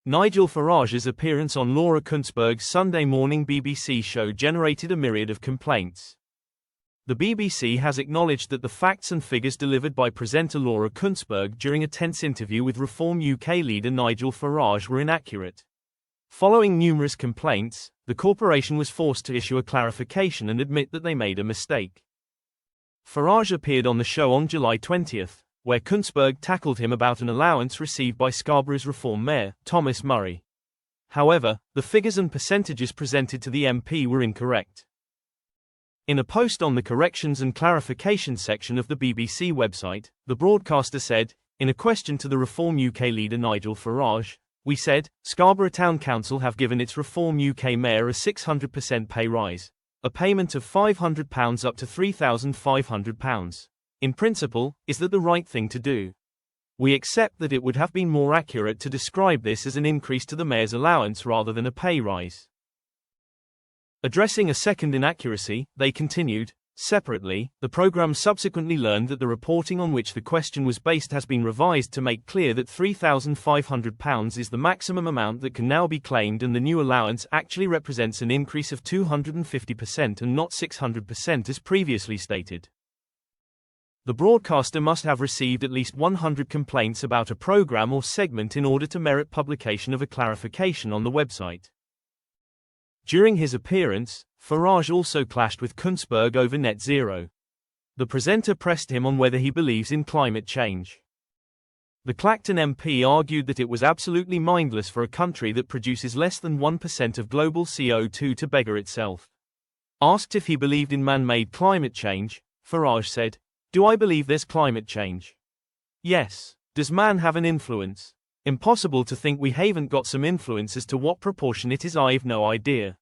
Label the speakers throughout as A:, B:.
A: Nigel Farage's appearance on Laura Kuenssberg's Sunday morning BBC show generated a myriad of complaints. The BBC has acknowledged that the facts and figures delivered by presenter Laura Kuenssberg during a tense interview with Reform UK leader Nigel Farage were inaccurate. Following numerous complaints, the corporation was forced to issue a clarification and admit that they made a mistake. Farage appeared on the show on July 20, where Kuenssberg tackled him about an allowance received by Scarborough's Reform Mayor, Thomas Murray. However, the figures and percentages presented to the MP were incorrect. In a post on the corrections and clarification section of the BBC website, the broadcaster said, in a question to the Reform UK leader Nigel Farage, "We said, Scarborough Town Council have given its Reform UK mayor a 600% pay rise. A payment of £500 up to £3,500. In principle, is that the right thing to do? We accept that it would have been more accurate to describe this as an increase to the mayor's allowance rather than a pay rise." Addressing a second inaccuracy, they continued, separately, the programme subsequently learned that the reporting on which the question was based has been revised to make clear that £3,500 is the maximum amount that can now be claimed, and the new allowance actually represents an increase of 250% and not 600% as previously stated. The broadcaster must have received at least 100 complaints about a programme or segment in order to merit publication of a clarification on the website. During his appearance, Farage also clashed with Kuenssberg over net zero. The presenter pressed him on whether he believes in climate change. The Clacton MP argued that it was absolutely mindless for a country that produces less than 1% of global CO2 to beggar itself. Asked if he believed in man-made climate change, Farage said, "Do I believe there's climate change? Yes. Does man have an influence? Impossible to think we haven't got some influence. As to what proportion it is, I've no idea."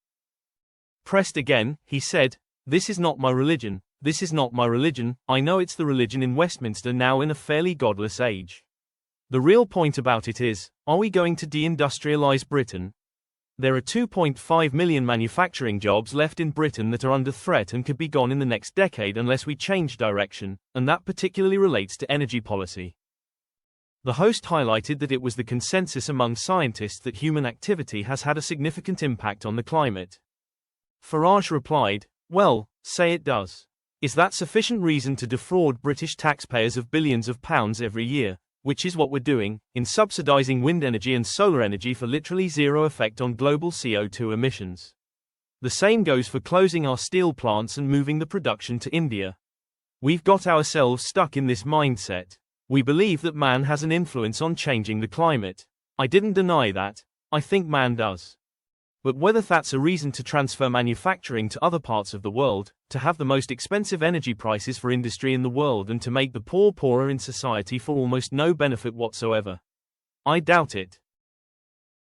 A: Pressed again, he said, "This is not my religion, this is not my religion, I know it's the religion in Westminster now in a fairly godless age. The real point about it is, are we going to deindustrialize Britain? There are 2.5 million manufacturing jobs left in Britain that are under threat and could be gone in the next decade unless we change direction, and that particularly relates to energy policy." The host highlighted that it was the consensus among scientists that human activity has had a significant impact on the climate. Farage replied, "Well, say it does. Is that sufficient reason to defraud British taxpayers of billions of pounds every year, which is what we're doing, in subsidising wind energy and solar energy for literally zero effect on global CO2 emissions? The same goes for closing our steel plants and moving the production to India. We've got ourselves stuck in this mindset. We believe that man has an influence on changing the climate. I didn't deny that. I think man does. But whether that's a reason to transfer manufacturing to other parts of the world, to have the most expensive energy prices for industry in the world, and to make the poor poorer in society for almost no benefit whatsoever, I doubt it."